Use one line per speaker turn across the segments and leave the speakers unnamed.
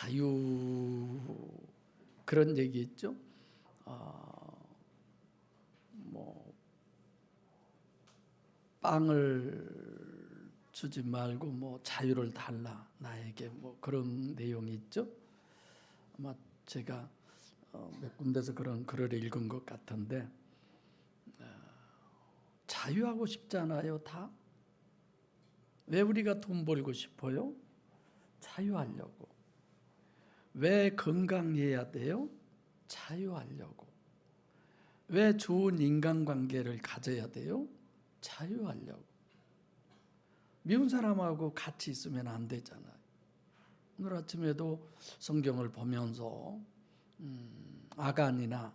자유 그런 얘기 있죠. 뭐 빵을 주지 말고 뭐 자유를 달라 나에게 뭐 그런 내용이 있죠. 아마 제가 몇 군데서 그런 글을 읽은 것 같은데 자유하고 싶잖아요. 다. 왜 우리가 돈 벌고 싶어요? 자유하려고. 왜 건강해야 돼요? 자유하려고. 왜 좋은 인간관계를 가져야 돼요? 자유하려고. 미운 사람하고 같이 있으면 안 되잖아요. 오늘 아침에도 성경을 보면서 아간이나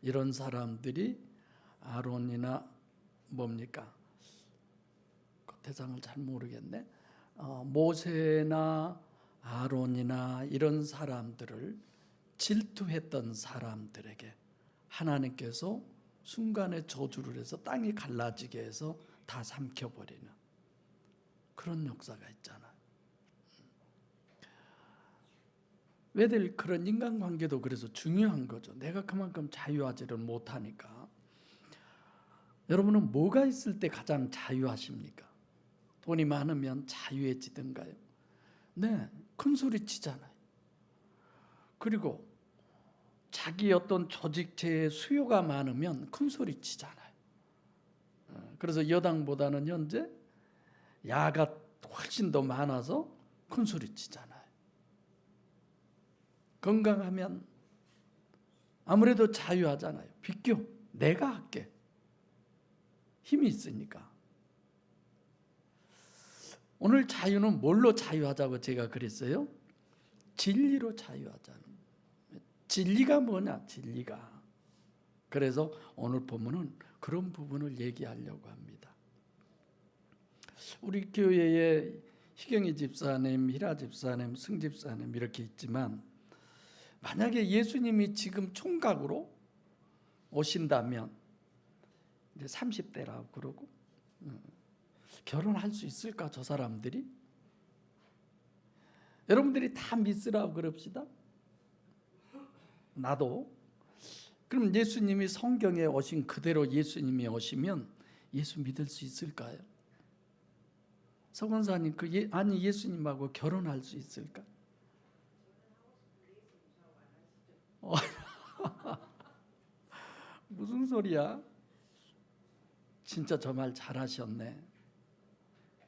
이런 사람들이 아론이나 뭡니까? 그 대상을 잘 모르겠네. 모세나 아론이나 이런 사람들을 질투했던 사람들에게 하나님께서 순간에 저주를 해서 땅이 갈라지게 해서 다 삼켜버리는 그런 역사가 있잖아요. 왜들 그런 인간관계도 그래서 중요한 거죠. 내가 그만큼 자유하지를 못하니까. 여러분은 뭐가 있을 때 가장 자유하십니까? 돈이 많으면 자유해지던가요? 네, 큰 소리 치잖아요. 그리고 자기 어떤 조직체의 수요가 많으면 큰 소리 치잖아요. 그래서 여당보다는 현재 야가 훨씬 더 많아서 큰 소리 치잖아요. 건강하면 아무래도 자유하잖아요. 비켜, 내가 할게. 힘이 있으니까. 오늘 자유는 뭘로 자유하자고 제가 그랬어요? 진리로 자유하자는. 진리가 뭐냐? 진리가. 그래서 오늘 본문은 그런 부분을 얘기하려고 합니다. 우리 교회에 희경이 집사님, 희라 집사님, 승 집사님 이렇게 있지만 만약에 예수님이 지금 총각으로 오신다면 이제 30대라고 그러고 결혼할 수 있을까 저 사람들이? 여러분들이 다 믿으라고 그럽시다. 나도. 그럼 예수님이 성경에 오신 그대로 예수님이 오시면 예수 믿을 수 있을까요? 서건사님 아니 예수님하고 결혼할 수 있을까? 무슨 소리야? 진짜 저 말 잘하셨네.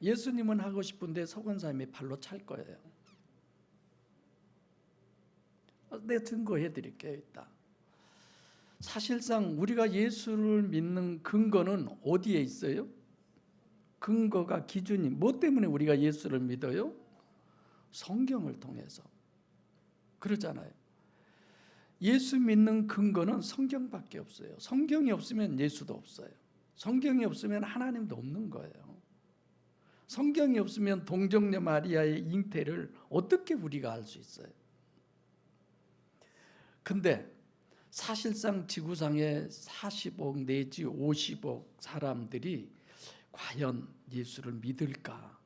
예수님은 하고 싶은데 서건사님이 발로 찰 거예요. 내가 증거해 드릴게요. 이따. 사실상 우리가 예수를 믿는 근거는 어디에 있어요? 근거가 기준이 뭐 때문에 우리가 예수를 믿어요? 성경을 통해서. 그러잖아요. 예수 믿는 근거는 성경밖에 없어요. 성경이 없으면 예수도 없어요. 성경이 없으면 하나님도 없는 거예요. 성경이 없으면 동정녀 마리아의 잉태를 어떻게 우리가 알 수 있어요? 근데 사실상 지구상에 40억 내지 50억 사람들이 과연 예수를 믿을까?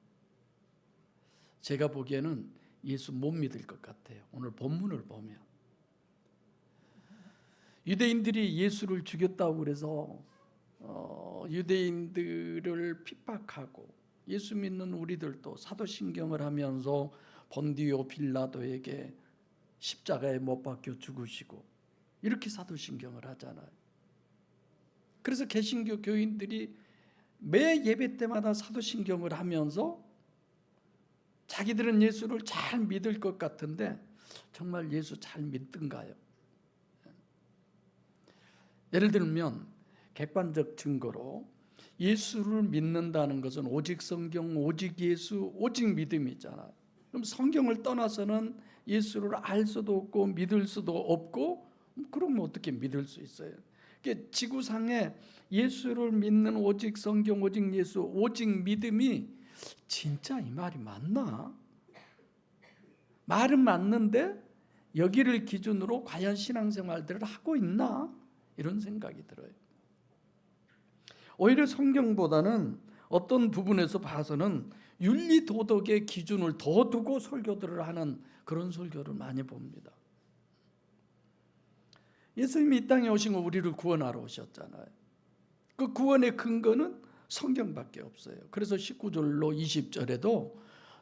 제가 보기에는 예수 못 믿을 것 같아요. 오늘 본문을 보면 유대인들이 예수를 죽였다고 그래서 유대인들을 핍박하고 예수 믿는 우리들도 사도신경을 하면서 본디오 빌라도에게 십자가에 못 박혀 죽으시고 이렇게 사도신경을 하잖아요. 그래서 개신교 교인들이 매 예배 때마다 사도신경을 하면서 자기들은 예수를 잘 믿을 것 같은데 정말 예수 잘 믿던가요? 예를 들면 객관적 증거로 예수를 믿는다는 것은 오직 성경, 오직 예수, 오직 믿음이잖아요. 그럼 성경을 떠나서는 예수를 알 수도 없고 믿을 수도 없고 그럼 어떻게 믿을 수 있어요? 지구상에 예수를 믿는 오직 성경, 오직 예수, 오직 믿음이 진짜 이 말이 맞나? 말은 맞는데 여기를 기준으로 과연 신앙생활들을 하고 있나? 이런 생각이 들어요. 오히려 성경보다는 어떤 부분에서 봐서는 윤리 도덕의 기준을 더 두고 설교들을 하는 그런 설교를 많이 봅니다. 예수님이 이 땅에 오신 건 우리를 구원하러 오셨잖아요. 그 구원의 근거는 성경밖에 없어요. 그래서 19절로 20절에도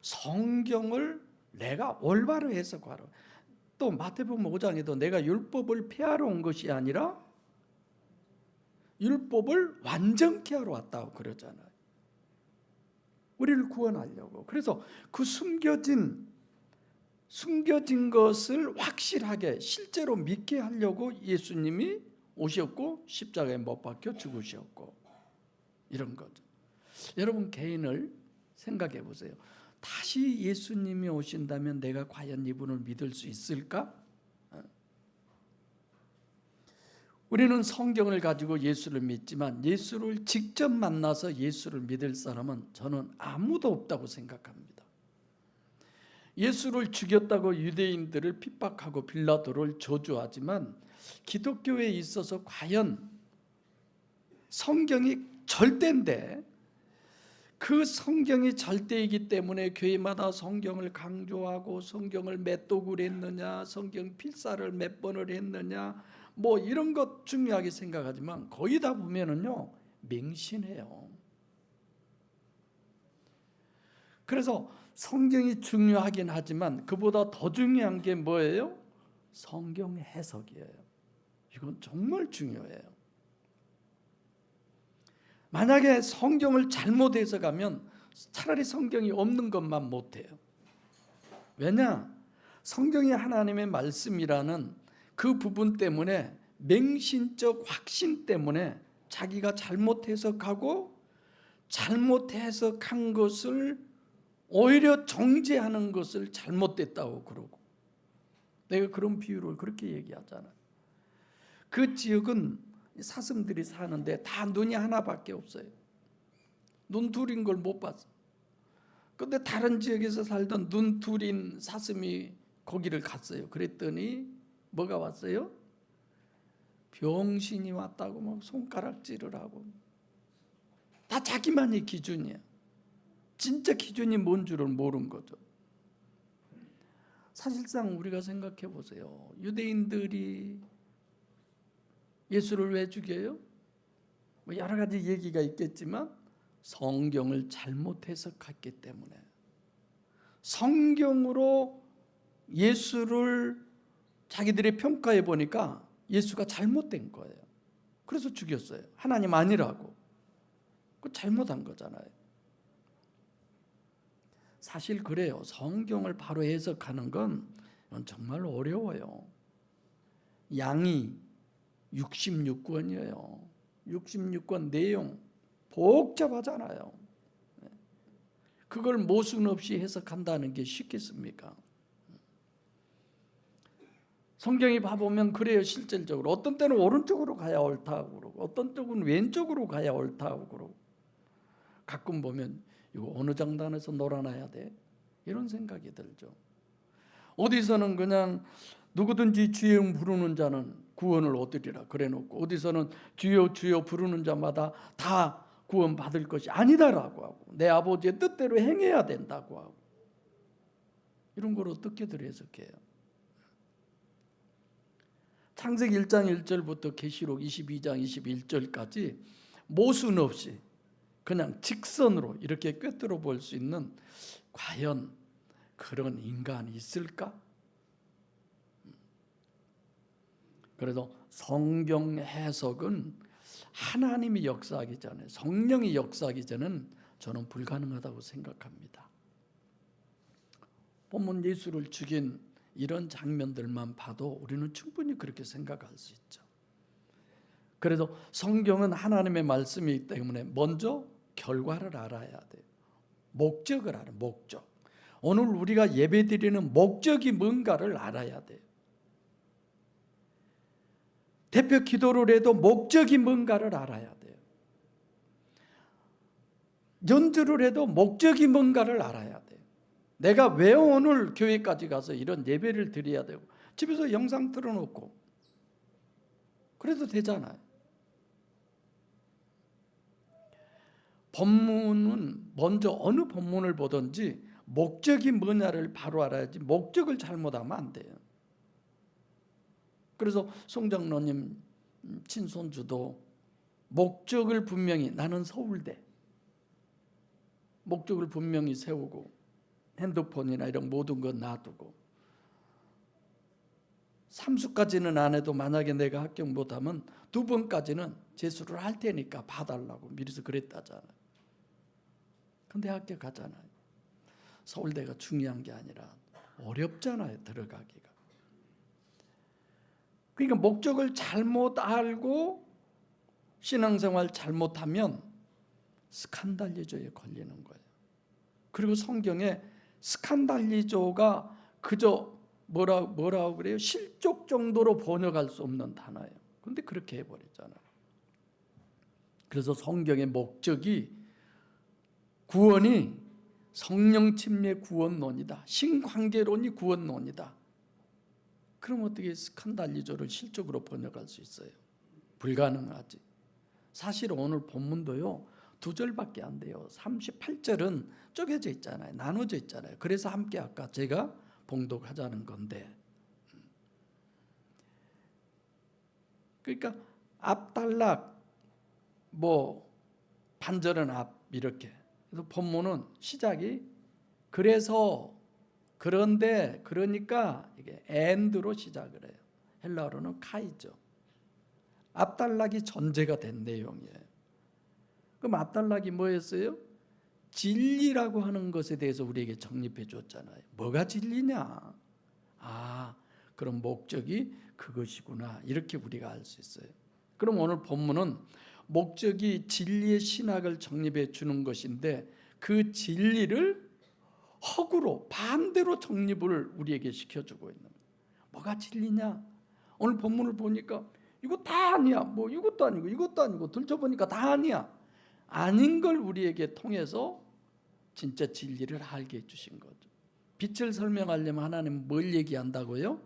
성경을 내가 올바로 해석하라. 또 마태복음 5장에도 내가 율법을 폐하러 온 것이 아니라 율법을 완전케 하러 왔다고 그러잖아요. 우리를 구원하려고. 그래서 그 숨겨진 것을 확실하게 실제로 믿게 하려고 예수님이 오셨고 십자가에 못 박혀 죽으셨고 이런 거죠. 여러분 개인을 생각해 보세요. 다시 예수님이 오신다면 내가 과연 이분을 믿을 수 있을까? 우리는 성경을 가지고 예수를 믿지만 예수를 직접 만나서 예수를 믿을 사람은 저는 아무도 없다고 생각합니다. 예수를 죽였다고 유대인들을 핍박하고 빌라도를 저주하지만 기독교에 있어서 과연 성경이 절대인데 그 성경이 절대이기 때문에 교회마다 성경을 강조하고 성경을 몇 독을 했느냐, 성경 필사를 몇 번을 했느냐, 뭐 이런 것 중요하게 생각하지만 거의 다 보면은요 맹신해요. 그래서 성경이 중요하긴 하지만 그보다 더 중요한 게 뭐예요? 성경 해석이에요. 이건 정말 중요해요. 만약에 성경을 잘못 해석하면 차라리 성경이 없는 것만 못해요. 왜냐? 성경이 하나님의 말씀이라는 그 부분 때문에 맹신적 확신 때문에 자기가 잘못 해석하고 잘못 해석한 것을 오히려 정죄하는 것을 잘못됐다고 그러고, 내가 그런 비유를 그렇게 얘기하잖아요. 그 지역은 사슴들이 사는데 다 눈이 하나밖에 없어요. 눈 둘인 걸 못 봤어. 근데 다른 지역에서 살던 눈 둘인 사슴이 거기를 갔어요. 그랬더니 뭐가 왔어요? 병신이 왔다고 막 손가락질을 하고. 다 자기만의 기준이야. 진짜 기준이 뭔 줄을 모르는 거죠. 사실상 우리가 생각해 보세요. 유대인들이 예수를 왜 죽여요? 뭐 여러 가지 얘기가 있겠지만 성경을 잘못 해석했기 때문에, 성경으로 예수를 자기들이 평가해 보니까 예수가 잘못된 거예요. 그래서 죽였어요. 하나님 아니라고. 그 잘못한 거잖아요. 사실 그래요. 성경을 바로 해석하는 건 정말 어려워요. 양이 66권이에요. 66권 내용 복잡하잖아요. 그걸 모순 없이 해석한다는 게 쉽겠습니까? 성경이 봐보면 그래요. 실질적으로 어떤 때는 오른쪽으로 가야 옳다고 그러고 어떤 쪽은 왼쪽으로 가야 옳다고 그러고, 가끔 보면 이거 어느 장단에서 놀아놔야 돼? 이런 생각이 들죠. 어디서는 그냥 누구든지 주의 이름 부르는 자는 구원을 얻으리라 그래놓고, 어디서는 주여 주여 부르는 자마다 다 구원 받을 것이 아니다라고 하고, 내 아버지의 뜻대로 행해야 된다고 하고, 이런 걸 어떻게들 해석해요? 창세기 1장 1절부터 계시록 22장 21절까지 모순 없이 그냥 직선으로 이렇게 꿰뚫어 볼 수 있는 과연 그런 인간이 있을까? 그래서 성경 해석은 하나님이 역사하기 전에, 성령이 역사하기 전에는 저는 불가능하다고 생각합니다. 본문 예수를 죽인 이런 장면들만 봐도 우리는 충분히 그렇게 생각할 수 있죠. 그래서 성경은 하나님의 말씀이기 때문에 먼저 결과를 알아야 돼요. 목적을 알아, 목적. 오늘 우리가 예배드리는 목적이 뭔가를 알아야 돼요. 대표 기도를 해도 목적이 뭔가를 알아야 돼요. 연주를 해도 목적이 뭔가를 알아야 돼요. 내가 왜 오늘 교회까지 가서 이런 예배를 드려야 되고, 집에서 영상 틀어놓고 그래도 되잖아요. 본문은 먼저 어느 본문을 보든지 목적이 뭐냐를 바로 알아야지 목적을 잘못하면 안 돼요. 그래서 송정로님 친손주도 목적을 분명히, 나는 서울대, 목적을 분명히 세우고 핸드폰이나 이런 모든 건 놔두고 삼수까지는 안 해도 만약에 내가 합격 못하면 2번까지는 재수를 할 테니까 봐달라고 미리서 그랬다잖아요. 근데 합격하잖아요. 서울대가 중요한 게 아니라 어렵잖아요, 들어가기가. 그러니까 목적을 잘못 알고 신앙생활 잘못하면 스칸달리조에 걸리는 거예요. 그리고 성경에 스칸달리조가 그저 뭐라고 그래요? 실족 정도로 번역할 수 없는 단어예요. 근데 그렇게 해버렸잖아요. 그래서 성경의 목적이 구원이 성령 침례 구원론이다, 신관계론이 구원론이다. 그럼 어떻게 스칸달리조를 실족으로 번역할 수 있어요? 불가능하지. 사실 오늘 본문도요 2절밖에 안 돼요. 38절은 쪼개져 있잖아요. 나눠져 있잖아요. 그래서 함께 아까 제가 봉독하자는 건데, 그러니까 앞단락 반절은 앞 이렇게. 그래서 본문은 시작이 그래서, 그런데, 그러니까 이게 and로 시작을 해요. 헬라어로는 카이죠. 앞단락이 전제가 된 내용이에요. 그럼 앞단락이 뭐였어요? 진리라고 하는 것에 대해서 우리에게 정립해 줬잖아요. 뭐가 진리냐? 그럼 목적이 그것이구나, 이렇게 우리가 알 수 있어요. 그럼 오늘 본문은 목적이 진리의 신학을 정립해 주는 것인데 그 진리를 허구로 반대로 정립을 우리에게 시켜주고 있는 거예요. 뭐가 진리냐? 오늘 본문을 보니까 이거 다 아니야, 이것도 아니고 이것도 아니고 들춰보니까 다 아니야. 아닌 걸 우리에게 통해서 진짜 진리를 알게 해주신 거죠. 빛을 설명하려면 하나님은 뭘 얘기한다고요?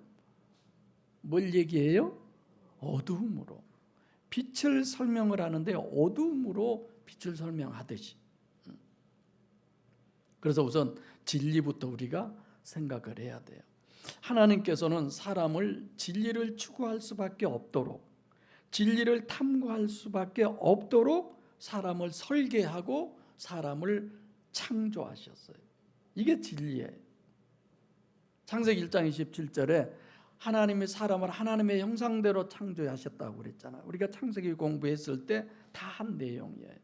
뭘 얘기해요? 어두움으로. 빛을 설명을 하는데 어두움으로 빛을 설명하듯이. 그래서 우선 진리부터 우리가 생각을 해야 돼요. 하나님께서는 사람을 진리를 추구할 수밖에 없도록, 진리를 탐구할 수밖에 없도록 사람을 설계하고 사람을 창조하셨어요. 이게 진리예요. 창세기 1장 27절에 하나님이 사람을 하나님의 형상대로 창조하셨다고 그랬잖아요. 우리가 창세기 공부했을 때 다 한 내용이에요.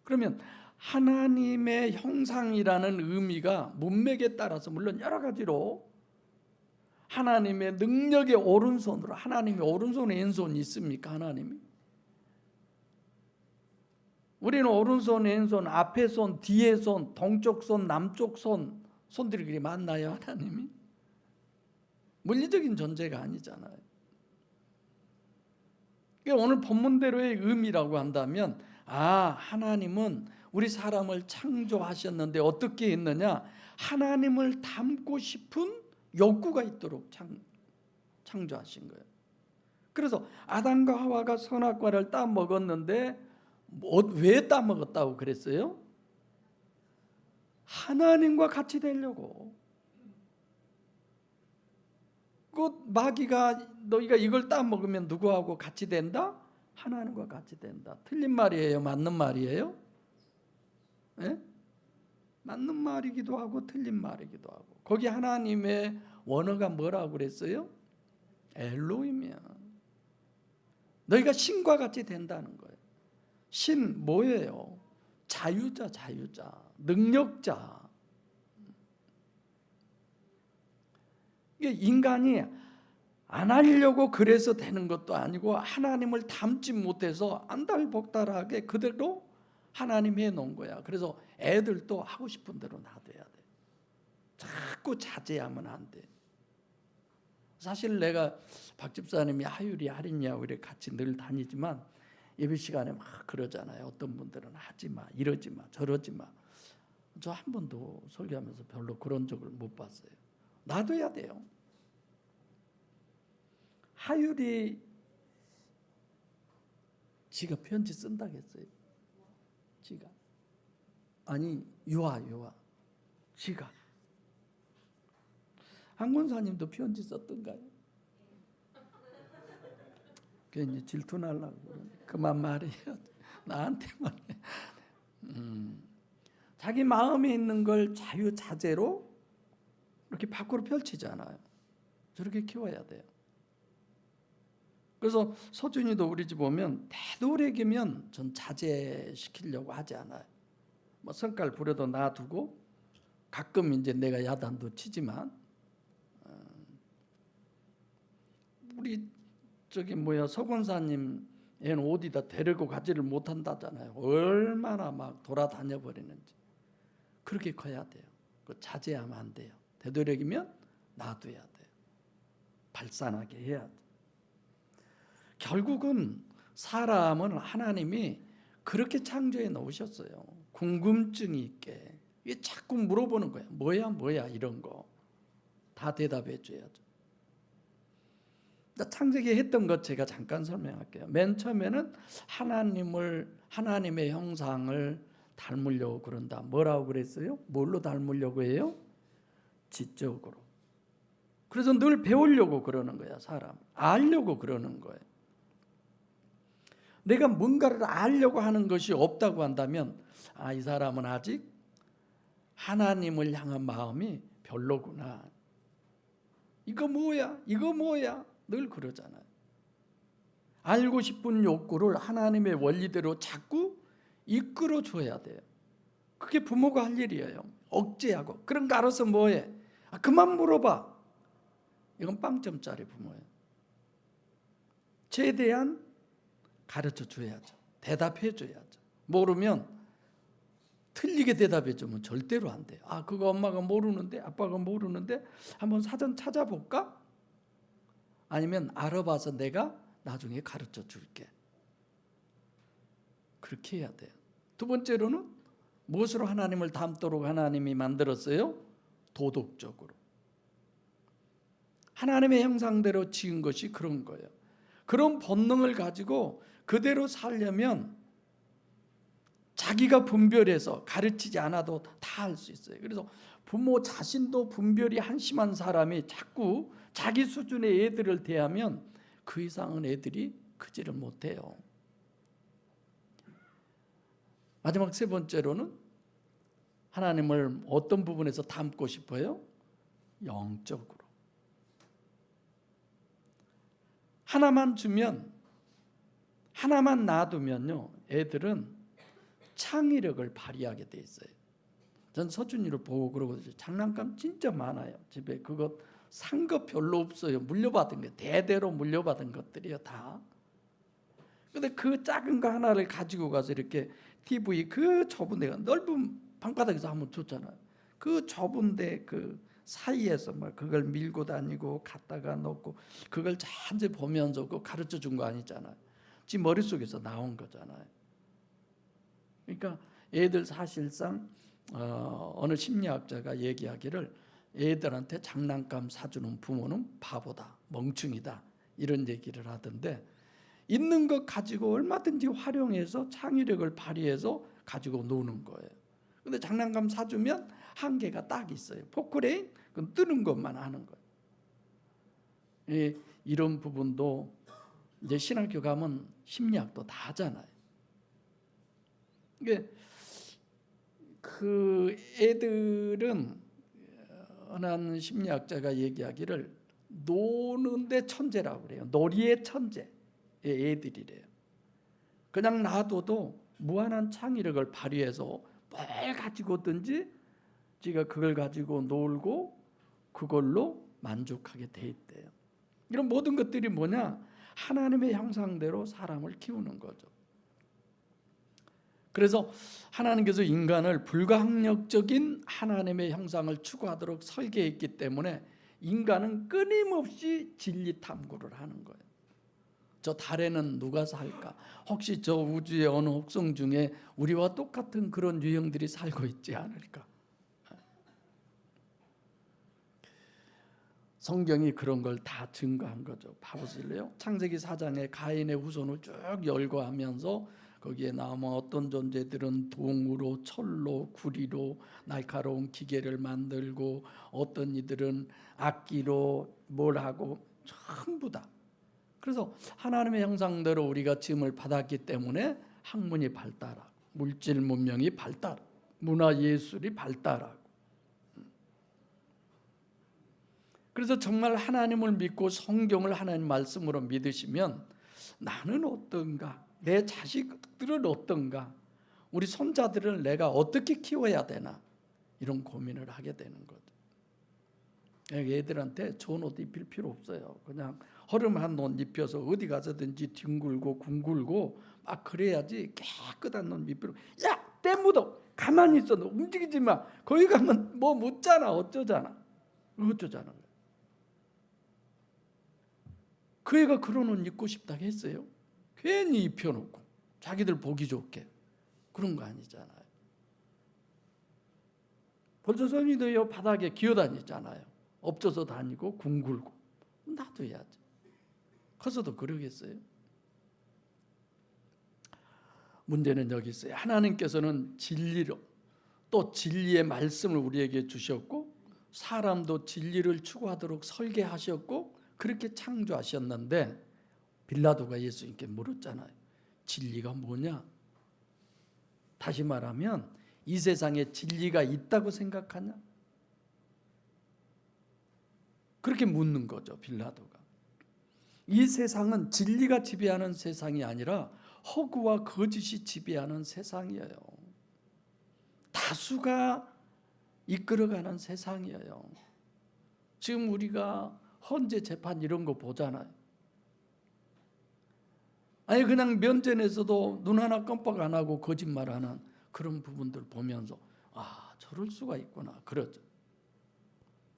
그러면 하나님의 형상이라는 의미가 문맥에 따라서 물론 여러 가지로 하나님의 능력의 오른손으로, 하나님의 오른손에 왼손이 있습니까? 하나님이? 우리는 오른손, 왼손, 앞에 손, 뒤에 손, 동쪽 손, 남쪽 손, 손들이 그리 많나요? 하나님이? 물리적인 존재가 아니잖아요. 오늘 본문대로의 의미라고 한다면 하나님은 우리 사람을 창조하셨는데 어떻게 했느냐? 하나님을 닮고 싶은 욕구가 있도록 창조하신 거예요. 그래서 아담과 하와가 선악과를 따먹었는데 왜 따먹었다고 그랬어요? 하나님과 같이 되려고. 그 마귀가 너희가 이걸 따먹으면 누구하고 같이 된다? 하나님과 같이 된다. 틀린 말이에요? 맞는 말이에요? 예? 맞는 말이기도 하고 틀린 말이기도 하고. 거기 하나님의 원어가 뭐라고 그랬어요? 엘로힘이야. 너희가 신과 같이 된다는 거예요. 신 뭐예요? 자유자, 자유자, 능력자. 이게 인간이 안 하려고 그래서 되는 것도 아니고 하나님을 닮지 못해서 안달복달하게 그대로 하나님이 해놓은 거야. 그래서 애들도 하고 싶은 대로 놔둬야 돼. 자꾸 자제하면 안 돼. 사실 내가 박 집사님이 하율이 할인이하고 이렇게 같이 늘 다니지만 예배 시간에 막 그러잖아요. 어떤 분들은 하지 마, 이러지 마, 저러지 마. 저 한 번도 설교하면서 별로 그런 적을 못 봤어요. 놔둬야 돼요. 하율이 지가 편지 쓴다겠어요. 지각. 아니 유아. 지각. 한 권사님도 편지 썼던가요? 괜히 질투나려고 그만 말해요. 나한테만. 자기 마음에 있는 걸 자유자재로 이렇게 밖으로 펼치잖아요. 저렇게 키워야 돼요. 그래서 서준이도 우리 집 오면 되도록이면 전 자제시키려고 하지 않아요. 뭐 성깔 부려도 놔두고 가끔 이제 내가 야단도 치지만 우리 서권사님 애는 어디다 데리고 가지를 못한다잖아요. 얼마나 막 돌아다녀 버리는지. 그렇게 커야 돼요. 자제하면 안 돼요. 되도록이면 놔둬야 돼요. 발산하게 해야 돼요. 결국은 사람은 하나님이 그렇게 창조해 놓으셨어요. 궁금증이 있게. 이게 자꾸 물어보는 거예요. 뭐야 이런 거. 다 대답해 줘야죠. 창세기 했던 것 제가 잠깐 설명할게요. 맨 처음에는 하나님의 형상을 닮으려고 그런다. 뭐라고 그랬어요? 뭘로 닮으려고 해요? 지적으로. 그래서 늘 배우려고 그러는 거야, 사람. 알려고 그러는 거예요. 내가 뭔가를 알려고 하는 것이 없다고 한다면 이 사람은 아직 하나님을 향한 마음이 별로구나. 이거 뭐야? 늘 그러잖아요. 알고 싶은 욕구를 하나님의 원리대로 자꾸 이끌어 줘야 돼요. 그게 부모가 할 일이에요. 억제하고. 그런 거 알아서 뭐해? 그만 물어봐. 이건 빵점짜리 부모예요. 최대한 가르쳐 줘야죠. 대답해 줘야죠. 모르면 틀리게 대답해 주면 절대로 안 돼요. 그거 엄마가 모르는데, 아빠가 모르는데 한번 사전 찾아볼까? 아니면 알아봐서 내가 나중에 가르쳐 줄게. 그렇게 해야 돼요. 두 번째로는 무엇으로 하나님을 닮도록 하나님이 만들었어요? 도덕적으로. 하나님의 형상대로 지은 것이 그런 거예요. 그런 본능을 가지고 그대로 살려면 자기가 분별해서 가르치지 않아도 다 할 수 있어요. 그래서 부모 자신도 분별이 한심한 사람이 자꾸 자기 수준의 애들을 대하면 그 이상은 애들이 크지를 못해요. 마지막 세 번째로는 하나님을 어떤 부분에서 닮고 싶어요? 영적으로. 하나만 주면, 하나만 놔두면요, 애들은 창의력을 발휘하게 돼 있어요. 전 서준이를 보고 그러거든요. 장난감 진짜 많아요. 집에 그거 산 거 별로 없어요. 물려받은 거, 대대로 물려받은 것들이요, 다. 근데 그 작은 거 하나를 가지고 가서 이렇게 TV 그 좁은 데가 넓은 방바닥에서 한번 줬잖아요. 그 좁은 데 그 사이에서 막 그걸 밀고 다니고 갖다가 놓고 그걸 잔뜩 보면서 그거 가르쳐 준 거 아니잖아요. 지 머릿속에서 나온 거잖아요. 그러니까 애들 사실상 어느 심리학자가 얘기하기를 애들한테 장난감 사주는 부모는 바보다, 멍충이다, 이런 얘기를 하던데, 있는 것 가지고 얼마든지 활용해서 창의력을 발휘해서 가지고 노는 거예요. 근데 장난감 사주면 한계가 딱 있어요. 포크레인, 그건 뜨는 것만 하는 거예요. 이런 부분도 이제 신학교 가면 심리학도 다 하잖아요. 이게 그 애들은 어느 심리학자가 얘기하기를 노는데 천재라고 그래요. 놀이의 천재 애들이래요. 그냥 놔둬도 무한한 창의력을 발휘해서 뭘 가지고든지 지가 그걸 가지고 놀고 그걸로 만족하게 돼 있대요. 이런 모든 것들이 뭐냐? 하나님의 형상대로 사람을 키우는 거죠. 그래서 하나님께서 인간을 불가항력적인 하나님의 형상을 추구하도록 설계했기 때문에 인간은 끊임없이 진리 탐구를 하는 거예요. 저 달에는 누가 살까? 혹시 저 우주의 어느 혹성 중에 우리와 똑같은 그런 유형들이 살고 있지 않을까? 성경이 그런 걸 다 증거한 거죠. 봐보실래요? 창세기 4장에 가인의 후손을 쭉 열거하면서 거기에 나오면 어떤 존재들은 동으로 철로 구리로 날카로운 기계를 만들고 어떤 이들은 악기로 뭘 하고 전부 다. 그래서 하나님의 형상대로 우리가 지음을 받았기 때문에 학문이 발달하고 물질 문명이 발달, 문화 예술이 발달하고. 그래서 정말 하나님을 믿고 성경을 하나님 말씀으로 믿으시면 나는 어떤가? 내 자식들은 어떤가? 우리 손자들을 내가 어떻게 키워야 되나? 이런 고민을 하게 되는 거죠. 애들한테 좋은 옷 입힐 필요 없어요. 그냥 허름한 옷 입혀서 어디 가서든지 뒹굴고 궁굴고 막 그래야지. 깨끗한 옷 입히고, 야, 때 묻어. 가만히 있어. 너 움직이지 마. 거기 가면 뭐 묻잖아. 어쩌잖아. 그 애가 그런 옷 입고 싶다고 했어요? 괜히 입혀놓고 자기들 보기 좋게. 그런 거 아니잖아요. 벌써 성이 되어 바닥에 기어다니잖아요. 엎쳐서 다니고 궁굴고. 놔둬야지. 커서도 그러겠어요? 문제는 여기 있어요. 하나님께서는 진리로, 또 진리의 말씀을 우리에게 주셨고 사람도 진리를 추구하도록 설계하셨고 그렇게 창조하셨는데, 빌라도가 예수님께 물었잖아요. 진리가 뭐냐? 다시 말하면 이 세상에 진리가 있다고 생각하냐? 그렇게 묻는 거죠, 빌라도가. 이 세상은 진리가 지배하는 세상이 아니라 허구와 거짓이 지배하는 세상이에요. 다수가 이끌어가는 세상이에요. 지금 우리가 헌재 재판 이런 거 보잖아요. 아니 그냥 면전에서도 눈 하나 깜빡 안 하고 거짓말하는 그런 부분들 보면서 저럴 수가 있구나, 그러죠.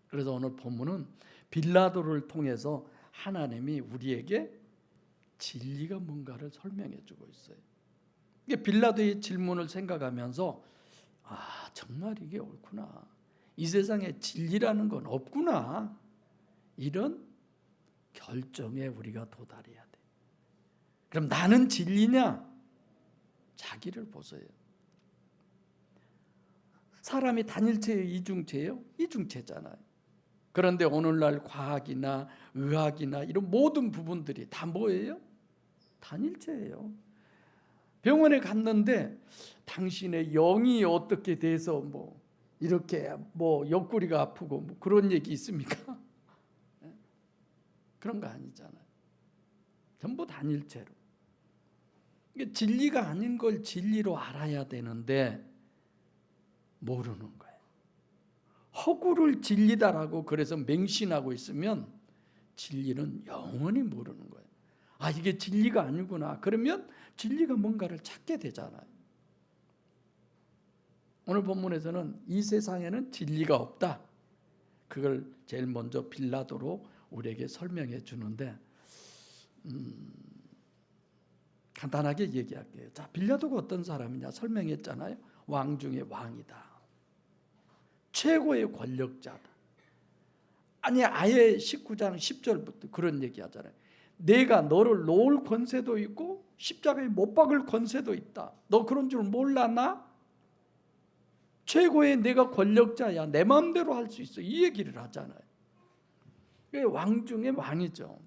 그래서 오늘 본문은 빌라도를 통해서 하나님이 우리에게 진리가 뭔가를 설명해 주고 있어요. 빌라도의 질문을 생각하면서 정말 이게 옳구나, 이 세상에 진리라는 건 없구나, 이런 결정에 우리가 도달해야 돼. 그럼 나는 진리냐? 자기를 보세요. 사람이 단일체예요, 이중체예요? 이중체잖아요. 그런데 오늘날 과학이나 의학이나 이런 모든 부분들이 다 뭐예요? 단일체예요. 병원에 갔는데 당신의 영이 어떻게 돼서 이렇게 옆구리가 아프고 그런 얘기 있습니까? 그런 거 아니잖아요. 전부 단일체로. 진리가 아닌 걸 진리로 알아야 되는데 모르는 거예요. 허구를 진리다라고 그래서 맹신하고 있으면 진리는 영원히 모르는 거예요. 이게 진리가 아니구나. 그러면 진리가 뭔가를 찾게 되잖아요. 오늘 본문에서는 이 세상에는 진리가 없다. 그걸 제일 먼저 빌라도로 우리에게 설명해 주는데, 간단하게 얘기할게요. 자, 빌라도가 어떤 사람이냐 설명했잖아요. 왕 중에 왕이다. 최고의 권력자다. 아예 19장 10절부터 그런 얘기 하잖아요. 내가 너를 놓을 권세도 있고 십자가에 못 박을 권세도 있다. 너 그런 줄 몰랐나? 최고의 내가 권력자야. 내 마음대로 할 수 있어. 이 얘기를 하잖아요. 왕 중에 왕이죠.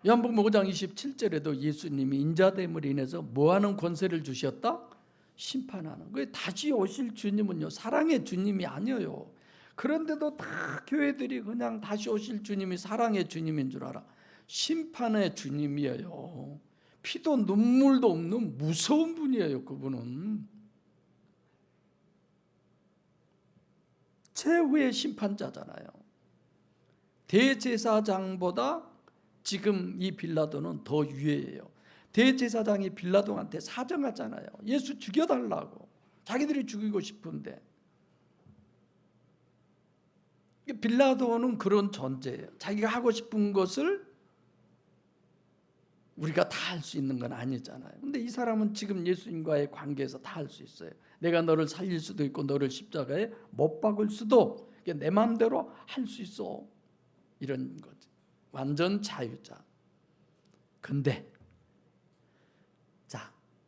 요한복음 5장 27절에도 예수님이 인자됨을 인해서 뭐하는 권세를 주셨다? 심판하는. 다시 오실 주님은요, 사랑의 주님이 아니에요. 그런데도 다 교회들이 그냥 다시 오실 주님이 사랑의 주님인 줄 알아. 심판의 주님이에요. 피도 눈물도 없는 무서운 분이에요. 그분은 최후의 심판자잖아요. 대제사장보다 지금 이 빌라도는 더 유해해요. 대제사장이 빌라도한테 사정하잖아요. 예수 죽여달라고. 자기들이 죽이고 싶은데. 빌라도는 그런 존재예요. 자기가 하고 싶은 것을 우리가 다 할 수 있는 건 아니잖아요. 근데 이 사람은 지금 예수님과의 관계에서 다 할 수 있어요. 내가 너를 살릴 수도 있고 너를 십자가에 못 박을 수도, 내 마음대로 할 수 있어. 이런 거지. 완전 자유자. 근데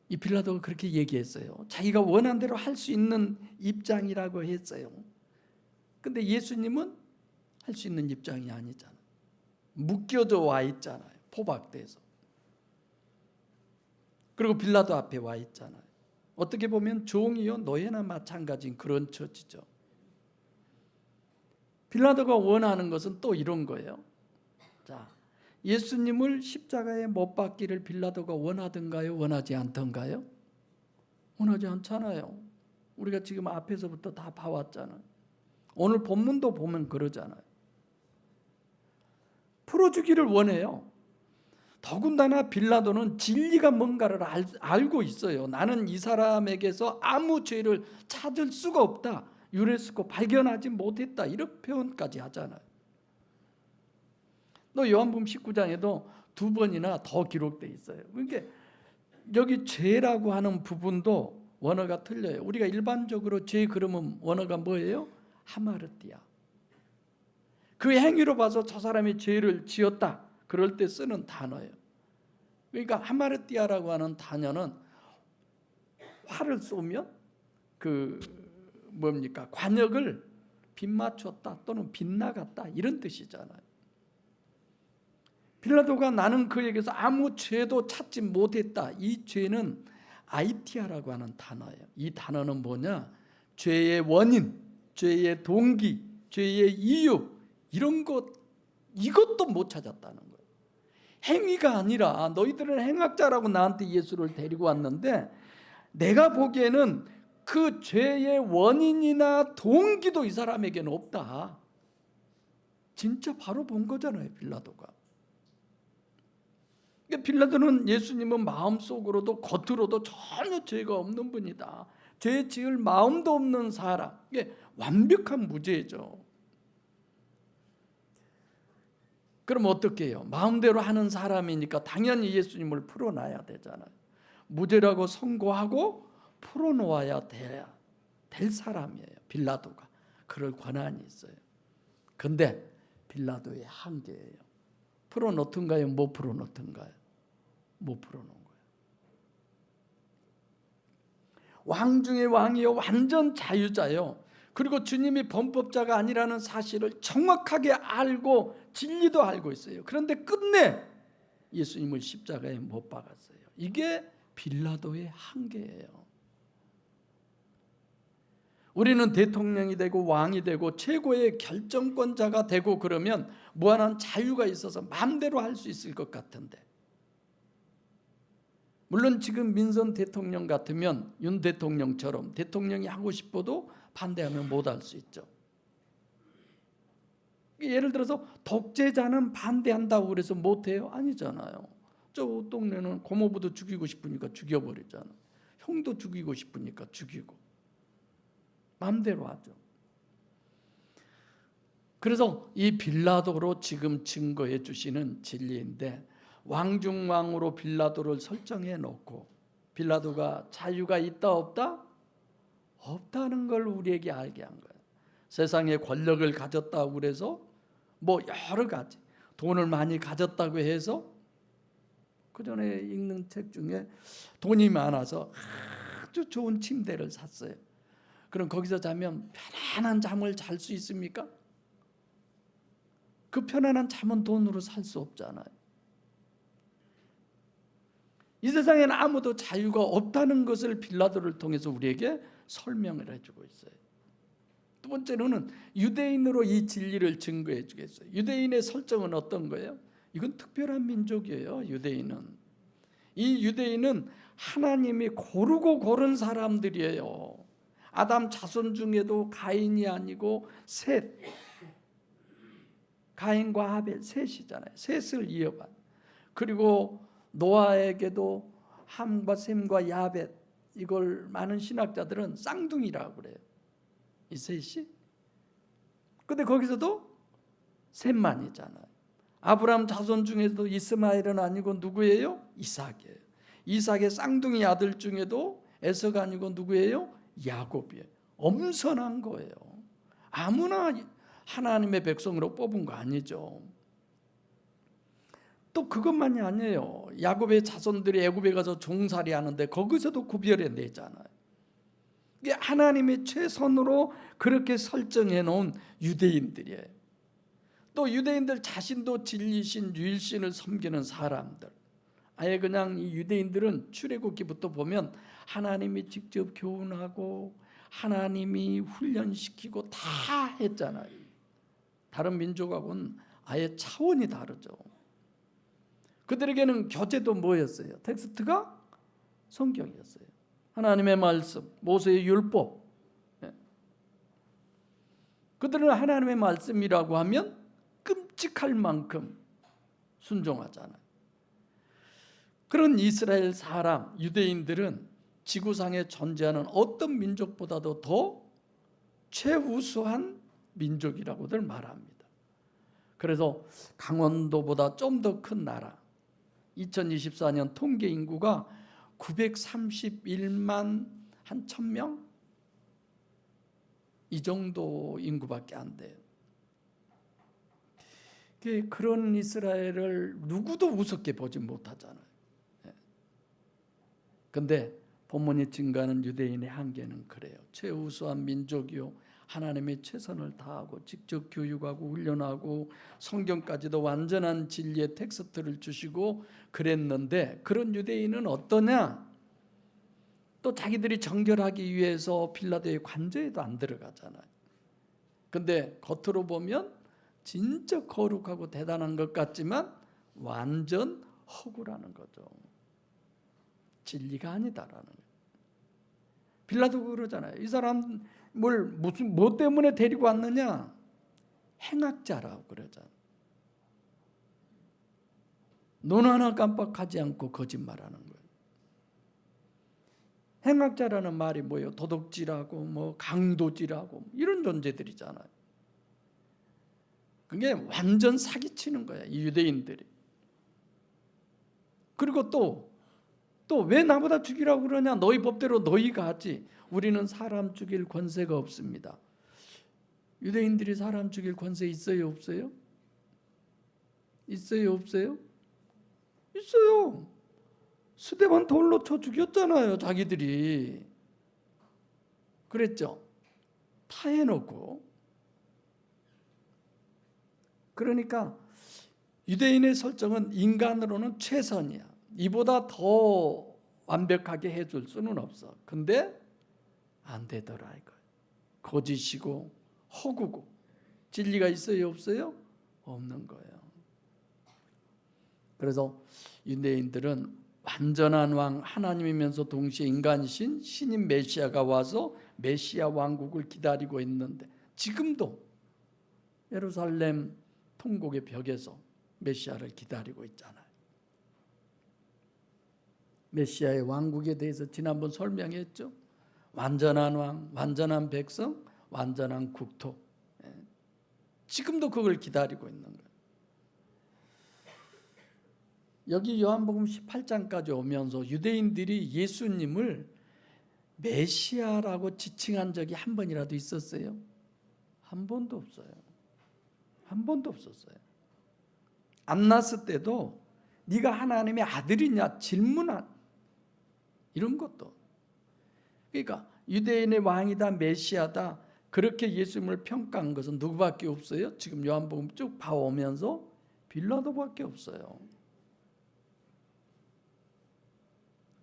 이 빌라도가 그렇게 얘기했어요. 자기가 원한 대로 할 수 있는 입장이라고 했어요. 근데 예수님은 할 수 있는 입장이 아니잖아요. 묶여져 와 있잖아요. 포박돼서. 그리고 빌라도 앞에 와 있잖아요. 어떻게 보면 종이요 노예나 마찬가지인 그런 처지죠. 빌라도가 원하는 것은 또 이런 거예요. 자, 예수님을 십자가에 못 박기를 빌라도가 원하던가요? 원하지 않던가요? 원하지 않잖아요. 우리가 지금 앞에서부터 다 봐왔잖아요. 오늘 본문도 보면 그러잖아요. 풀어주기를 원해요. 더군다나 빌라도는 진리가 뭔가를 알고 있어요. 나는 이 사람에게서 아무 죄를 찾을 수가 없다. 유레스코 발견하지 못했다. 이런 표현까지 하잖아요. 또 요한복음 19장에도 2번이나 더 기록되어 있어요. 그러니까 여기 죄라고 하는 부분도 원어가 틀려요. 우리가 일반적으로 죄 그러면 원어가 뭐예요? 하마르티아. 그 행위로 봐서 저 사람이 죄를 지었다. 그럴 때 쓰는 단어예요. 그러니까 하마르티아라고 하는 단어는 활을 쏘면 그 뭡니까? 관역을 빗맞췄다 또는 빗나갔다 이런 뜻이잖아요. 빌라도가 나는 그에게서 아무 죄도 찾지 못했다. 이 죄는 아이티아라고 하는 단어예요. 이 단어는 뭐냐? 죄의 원인, 죄의 동기, 죄의 이유 이런 것 이것도 못 찾았다는 거예요. 행위가 아니라 너희들은 행악자라고 나한테 예수를 데리고 왔는데 내가 보기에는 그 죄의 원인이나 동기도 이 사람에게는 없다. 진짜 바로 본 거잖아요, 빌라도가. 그러니까 빌라도는 예수님은 마음속으로도 겉으로도 전혀 죄가 없는 분이다. 죄 지을 마음도 없는 사람. 이게 완벽한 무죄죠. 그럼 어떻게 해요? 마음대로 하는 사람이니까 당연히 예수님을 풀어놔야 되잖아요. 무죄라고 선고하고 풀어놓아야 될 사람이에요. 빌라도가. 그럴 권한이 있어요. 근데 빌라도의 한계예요. 풀어놓던가요? 못 풀어놓던가요? 못 풀어놓은 거예요. 왕 중의 왕이요 완전 자유자요. 그리고 주님이 범법자가 아니라는 사실을 정확하게 알고 진리도 알고 있어요. 그런데 끝내 예수님을 십자가에 못 박았어요. 이게 빌라도의 한계예요. 우리는 대통령이 되고 왕이 되고 최고의 결정권자가 되고 그러면 무한한 자유가 있어서 마음대로 할 수 있을 것 같은데, 물론 지금 민선 대통령 같으면 윤 대통령처럼 대통령이 하고 싶어도 반대하면 못할 수 있죠. 예를 들어서 독재자는 반대한다고 그래서 못해요? 아니잖아요. 저 동네는 고모부도 죽이고 싶으니까 죽여버리잖아. 형도 죽이고 싶으니까 죽이고 마음대로 하죠. 그래서 이 빌라도로 지금 증거해 주시는 진리인데, 왕중왕으로 빌라도를 설정해 놓고 빌라도가 자유가 있다 없다? 없다는 걸 우리에게 알게 한 거예요. 세상에 권력을 가졌다고 그래서 뭐 여러 가지 돈을 많이 가졌다고 해서, 그 전에 읽는 책 중에 돈이 많아서 아주 좋은 침대를 샀어요. 그럼 거기서 자면 편안한 잠을 잘 수 있습니까? 그 편안한 잠은 돈으로 살 수 없잖아요. 이 세상에는 아무도 자유가 없다는 것을 빌라도를 통해서 우리에게 설명을 해주고 있어요. 두 번째로는 유대인으로 이 진리를 증거해 주겠어요. 유대인의 설정은 어떤 거예요? 이건 특별한 민족이에요. 유대인은. 이 유대인은 하나님이 고르고 고른 사람들이에요. 아담 자손 중에도 가인이 아니고 셋, 가인과 아벨 셋이잖아요. 셋을 이어간. 그리고 노아에게도 함과 셈과 야벳, 이걸 많은 신학자들은 쌍둥이라고 그래요. 이 셋이. 근데 거기서도 셋만이잖아요. 아브라함 자손 중에도 이스마엘은 아니고 누구예요? 이삭이에요. 이삭의 쌍둥이 아들 중에도 에서가 아니고 누구예요? 야곱이에요. 엄선한 거예요. 아무나 하나님의 백성으로 뽑은 거 아니죠. 또 그것만이 아니에요. 야곱의 자손들이 애굽에 가서 종살이 하는데 거기서도 구별해 내잖아요. 이게 하나님의 최선으로 그렇게 설정해 놓은 유대인들이에요. 또 유대인들 자신도 진리신 유일신을 섬기는 사람들. 아예 그냥 이 유대인들은 출애굽기부터 보면 하나님이 직접 교훈하고 하나님이 훈련시키고 다 했잖아요. 다른 민족하고는 아예 차원이 다르죠. 그들에게는 교재도 뭐였어요? 텍스트가 성경이었어요. 하나님의 말씀, 모세의 율법. 그들은 하나님의 말씀이라고 하면 끔찍할 만큼 순종하잖아요. 그런 이스라엘 사람, 유대인들은 지구상에 존재하는 어떤 민족보다도 더 최우수한 민족이라고들 말합니다. 그래서 강원도보다 좀 더 큰 나라, 2024년 통계 인구가 931만 한 1000명? 이 정도 인구밖에 안 돼요. 그런 이스라엘을 누구도 우습게 보지 못하잖아요. 그런데 본문이 증거하는 유대인의 한계는 그래요. 최우수한 민족이요, 하나님의 최선을 다하고 직접 교육하고 훈련하고 성경까지도 완전한 진리의 텍스트를 주시고 그랬는데, 그런 유대인은 어떠냐? 또 자기들이 정결하기 위해서 빌라도의 관저에도 안 들어가잖아요. 근데 겉으로 보면 진짜 거룩하고 대단한 것 같지만 완전 허구라는 거죠. 진리가 아니다라는 거예요. 빌라도 그러잖아요. 이 사람 뭐 때문에 데리고 왔느냐? 행악자라고 그러잖아요. 눈 하나 깜빡하지 않고 거짓말하는 거예요. 행악자라는 말이 뭐예요? 도둑질하고 뭐 강도질하고 이런 존재들이잖아요. 그게 완전 사기치는 거야, 이 유대인들이. 그리고 또 왜 나보다 죽이라고 그러냐? 너희 법대로 너희가 하지. 우리는 사람 죽일 권세가 없습니다. 유대인들이 사람 죽일 권세 있어요, 없어요? 있어요, 없어요? 있어요. 스데반 돌로 쳐 죽였잖아요, 자기들이. 그랬죠? 다 해놓고. 그러니까 유대인의 설정은 인간으로는 최선이야. 이보다 더 완벽하게 해줄 수는 없어. 근데 안 되더라 이거예요. 거짓이고 허구고. 진리가 있어요, 없어요? 없는 거예요. 그래서 유대인들은 완전한 왕 하나님이면서 동시에 인간이신 신인 메시아가 와서 메시아 왕국을 기다리고 있는데, 지금도 예루살렘 통곡의 벽에서 메시아를 기다리고 있잖아요. 메시아의 왕국에 대해서 지난번 설명했죠. 완전한 왕, 완전한 백성, 완전한 국토. 지금도 그걸 기다리고 있는 거예요. 여기 요한복음 18장까지 오면서 유대인들이 예수님을 메시아라고 지칭한 적이 한 번이라도 있었어요? 한 번도 없어요. 한 번도 없었어요. 안 났을 때도 네가 하나님의 아들이냐 질문한 이런 것도. 그러니까 유대인의 왕이다, 메시아다, 그렇게 예수님을 평가한 것은 누구밖에 없어요? 지금 요한복음 쭉 봐오면서 빌라도밖에 없어요.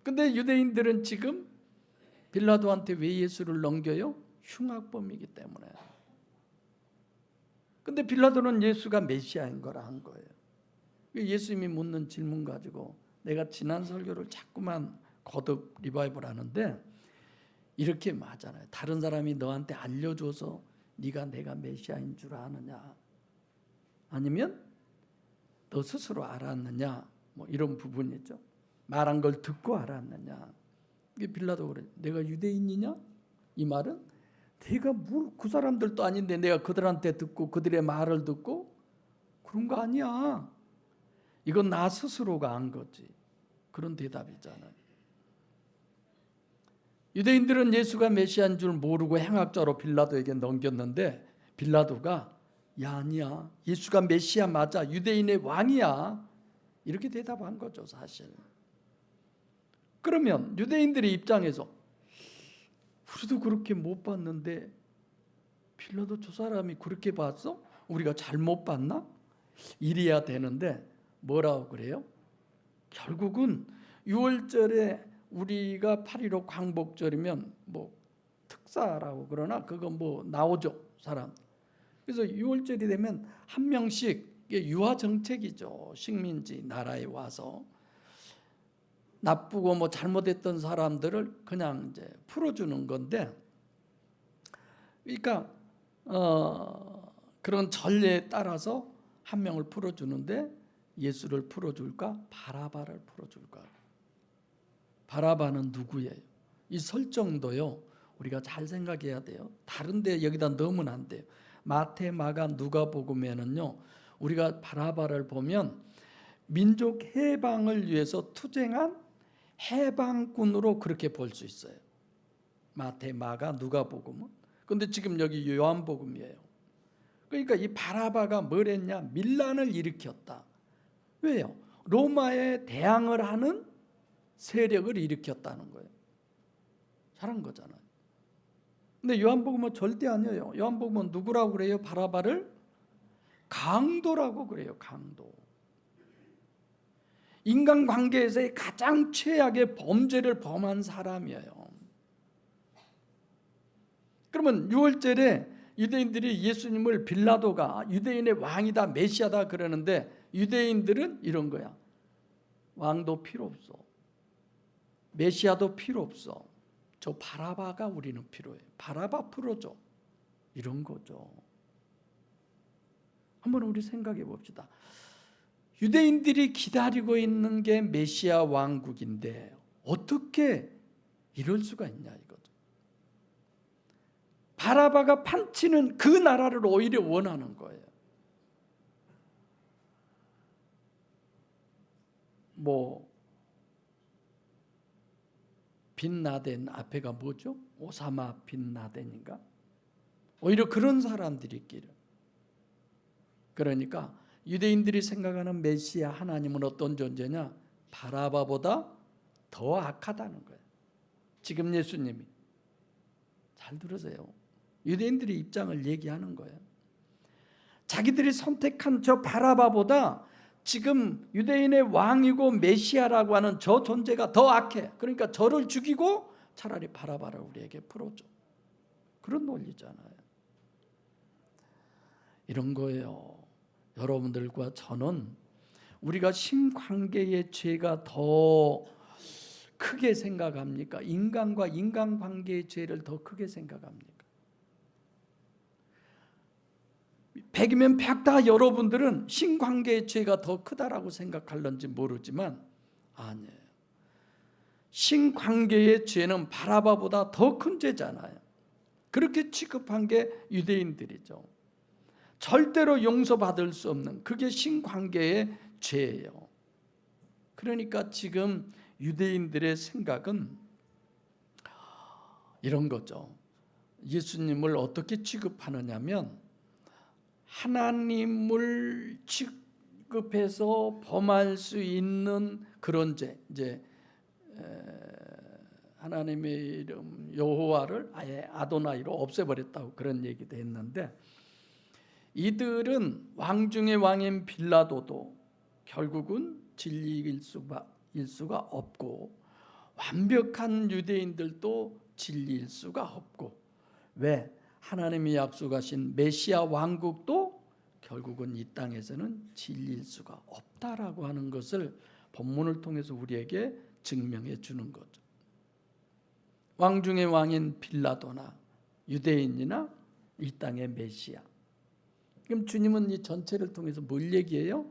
근데 유대인들은 지금 빌라도한테 왜 예수를 넘겨요? 흉악범이기 때문에. 근데 빌라도는 예수가 메시아인 거라 한 거예요. 예수님이 묻는 질문 가지고 내가 지난 설교를 자꾸만 거듭 리바이벌 하는데 이렇게 하잖아요. 다른 사람이 너한테 알려줘서 네가 내가 메시아인 줄 아느냐, 아니면 너 스스로 알았느냐, 뭐 이런 부분이죠. 말한 걸 듣고 알았느냐. 이게 빌라도 그래. 내가 유대인이냐? 이 말은 내가 그 사람들도 아닌데 내가 그들한테 듣고 그들의 말을 듣고 그런 거 아니야. 이건 나 스스로가 안 거지. 그런 대답이잖아요. 유대인들은 예수가 메시아인 줄 모르고 행악자로 빌라도에게 넘겼는데, 빌라도가 야, 아니야, 예수가 메시아 맞아, 유대인의 왕이야, 이렇게 대답한 거죠, 사실. 그러면 유대인들의 입장에서 우리도 그렇게 못 봤는데 빌라도 저 사람이 그렇게 봤어? 우리가 잘못 봤나? 이래야 되는데 뭐라고 그래요? 결국은 6월절에 우리가 8.15 광복절이면 뭐 특사라고 그러나 그거 뭐 나오죠, 사람. 그래서 6월절이 되면 한 명씩, 이게 유화 정책이죠. 식민지 나라에 와서 나쁘고 뭐 잘못했던 사람들을 그냥 이제 풀어주는 건데, 그러니까 그런 전례에 따라서 한 명을 풀어주는데 예수를 풀어줄까? 바라바를 풀어줄까? 바라바는 누구예요? 이 설정도요, 우리가 잘 생각해야 돼요. 다른데 여기다 넣으면 안 돼요. 마태, 마가, 누가복음에는요, 우리가 바라바를 보면 민족 해방을 위해서 투쟁한 해방꾼으로 그렇게 볼 수 있어요. 마태, 마가, 누가복음은. 근데 지금 여기 요한복음이에요. 그러니까 이 바라바가 뭘 했냐? 밀란을 일으켰다. 왜요? 로마에 대항을 하는 세력을 일으켰다는 거예요. 잘한 거잖아요. 근데 요한복음은 절대 아니에요. 요한복음은 누구라고 그래요? 바라바를 강도라고 그래요. 강도. 인간관계에서의 가장 최악의 범죄를 범한 사람이에요. 그러면 6월절에 유대인들이 예수님을 빌라도가 유대인의 왕이다, 메시아다 그러는데 유대인들은 이런 거야. 왕도 필요 없어. 메시아도 필요 없어. 저 바라바가 우리는 필요해. 바라바 풀어줘. 이런 거죠. 한번 우리 생각해 봅시다. 유대인들이 기다리고 있는 게 메시아 왕국인데 어떻게 이럴 수가 있냐 이거죠. 바라바가 판치는 그 나라를 오히려 원하는 거예요. 뭐 빈라덴 앞에가 뭐죠? 오사마 빈라덴인가? 오히려 그런 사람들이 있기를. 그러니까 유대인들이 생각하는 메시아 하나님은 어떤 존재냐? 바라바보다 더 악하다는 거예요. 지금 예수님이. 잘 들으세요. 유대인들의 입장을 얘기하는 거예요. 자기들이 선택한 저 바라바보다 지금 유대인의 왕이고 메시아라고 하는 저 존재가 더 악해. 그러니까 저를 죽이고 차라리 바라바를 우리에게 풀어줘. 그런 논리잖아요. 이런 거예요. 여러분들과 저는 우리가 신관계의 죄가 더 크게 생각합니까? 인간과 인간관계의 죄를 더 크게 생각합니까? 100이면 100 다 여러분들은 신관계의 죄가 더 크다라고 생각할런지 모르지만 아니에요. 신관계의 죄는 바라바보다 더 큰 죄잖아요. 그렇게 취급한 게 유대인들이죠. 절대로 용서받을 수 없는 그게 신관계의 죄예요. 그러니까 지금 유대인들의 생각은 이런 거죠. 예수님을 어떻게 취급하느냐면 하나님을 취급해서 범할 수 있는 그런 죄, 이제 하나님의 이름 여호와를 아예 아도나이로 없애버렸다고 그런 얘기도 했는데, 이들은 왕 중의 왕인 빌라도도 결국은 진리일 수가 없고 완벽한 유대인들도 진리일 수가 없고, 왜? 하나님이 약속하신 메시아 왕국도 결국은 이 땅에서는 진리일 수가 없다라고 하는 것을 본문을 통해서 우리에게 증명해 주는 거죠. 왕 중의 왕인 빌라도나 유대인이나 이 땅의 메시아. 그럼 주님은 이 전체를 통해서 뭘 얘기해요?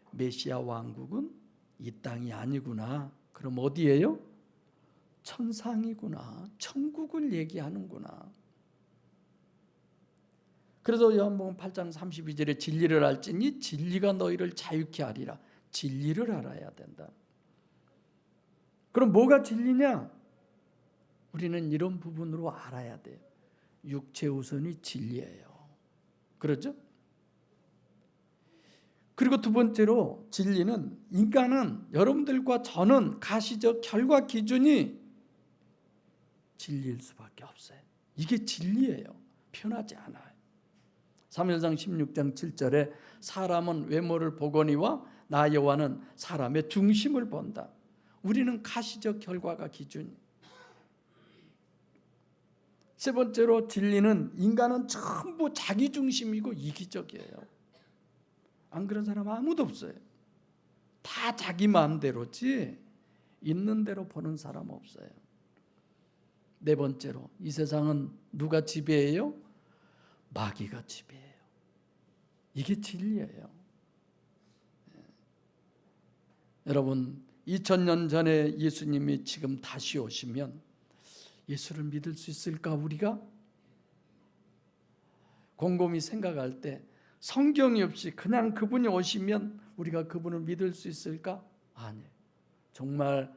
메시아 왕국은 이 땅이 아니구나. 그럼 어디예요? 천상이구나. 천국을 얘기하는구나. 그래서 요한복음 8장 32절에 진리를 알지니 진리가 너희를 자유케 하리라. 진리를 알아야 된다. 그럼 뭐가 진리냐? 우리는 이런 부분으로 알아야 돼요. 육체 우선이 진리예요. 그렇죠? 그리고 두 번째로 진리는 인간은 여러분들과 저는 가시적 결과 기준이 진리일 수밖에 없어요. 이게 진리예요. 변하지 않아요. 사무엘상 16장 7절에 사람은 외모를 보거니와 나 여호와는 사람의 중심을 본다. 우리는 가시적 결과가 기준이에요. 세 번째로 진리는 인간은 전부 자기 중심이고 이기적이에요. 안 그런 사람 아무도 없어요. 다 자기 마음대로지 있는 대로 보는 사람 없어요. 네 번째로 이 세상은 누가 지배해요? 마귀가 지배해요. 이게 진리예요. 여러분 2000년 전에 예수님이 지금 다시 오시면 예수를 믿을 수 있을까 우리가? 곰곰이 생각할 때 성경이 없이 그냥 그분이 오시면 우리가 그분을 믿을 수 있을까? 아니에요. 정말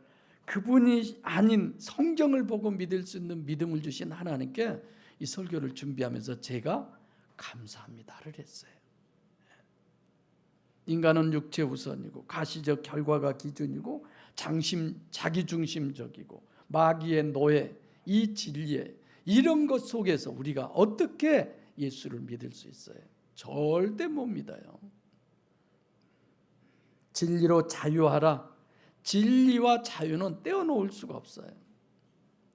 그분이 아닌 성경을 보고 믿을 수 있는 믿음을 주신 하나님께 이 설교를 준비하면서 제가 감사합니다를 했어요. 인간은 육체 우선이고 가시적 결과가 기준이고 자기중심적이고 마귀의 노예, 이 진리에 이런 것 속에서 우리가 어떻게 예수를 믿을 수 있어요? 절대 못 믿어요. 진리로 자유하라. 진리와 자유는 떼어놓을 수가 없어요.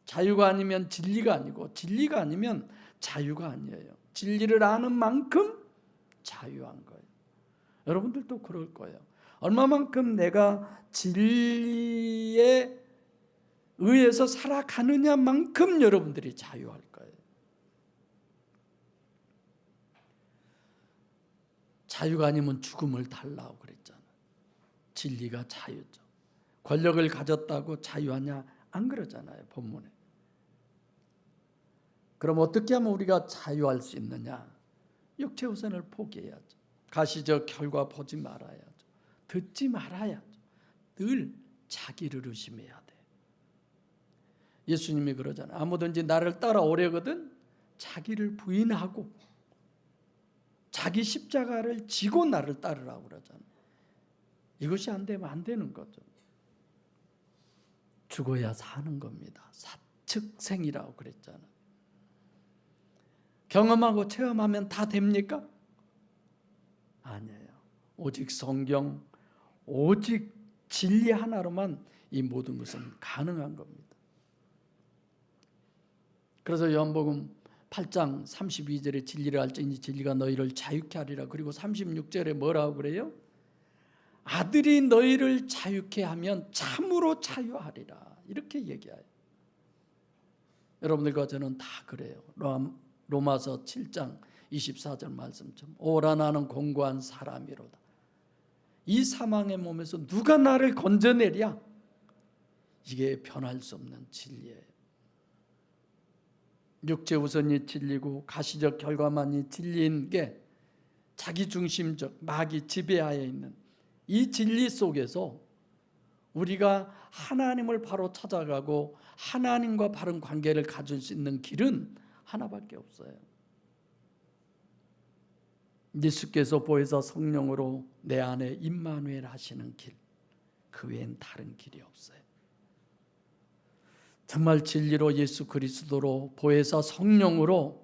자유가 아니면 진리가 아니고 진리가 아니면 자유가 아니에요. 진리를 아는 만큼 자유한 거예요. 여러분들도 그럴 거예요. 얼마만큼 내가 진리에 의해서 살아가느냐만큼 여러분들이 자유할 거예요. 자유가 아니면 죽음을 달라고 그랬잖아요. 진리가 자유죠. 권력을 가졌다고 자유하냐? 안 그러잖아요, 본문에. 그럼 어떻게 하면 우리가 자유할 수 있느냐? 육체 우선을 포기해야죠. 가시적 결과 보지 말아야죠. 듣지 말아야죠. 늘 자기를 의심해야 돼. 예수님이 그러잖아요. 아무든지 나를 따라오려거든 자기를 부인하고 자기 십자가를 지고 나를 따르라고 그러잖아요. 이것이 안 되면 안 되는 거죠. 죽어야 사는 겁니다. 사측생이라고 그랬잖아요. 경험하고 체험하면 다 됩니까? 아니에요. 오직 성경, 오직 진리 하나로만 이 모든 것은 가능한 겁니다. 그래서 요한복음 8장 32절에 진리를 알지니 진리가 너희를 자유케 하리라. 그리고 36절에 뭐라고 그래요? 아들이 너희를 자유케 하면 참으로 자유하리라. 이렇게 얘기해요. 여러분들과 저는 다 그래요. 로마서 7장 24절 말씀처럼 오라 나는 공고한 사람이로다. 이 사망의 몸에서 누가 나를 건져내랴? 이게 변할 수 없는 진리예요. 육체 우선이 진리고 가시적 결과만이 진리인 게 자기중심적 마귀 지배하에 있는 이 진리 속에서 우리가 하나님을 바로 찾아가고 하나님과 바른 관계를 가질 수 있는 길은 하나밖에 없어요. 예수께서 보혜사 성령으로 내 안에 임마누엘 하시는 길, 그 외엔 다른 길이 없어요. 정말 진리로 예수 그리스도로 보혜사 성령으로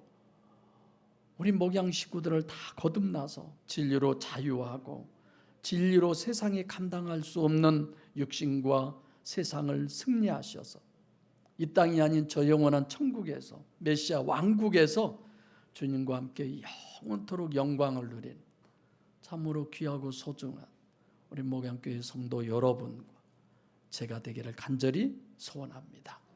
우리 목양 식구들을 다 거듭나서 진리로 자유하고 진리로 세상이 감당할 수 없는 육신과 세상을 승리하셔서 이 땅이 아닌 저 영원한 천국에서 메시아 왕국에서 주님과 함께 영원토록 영광을 누린 참으로 귀하고 소중한 우리 목양교회 성도 여러분과 제가 되기를 간절히 소원합니다.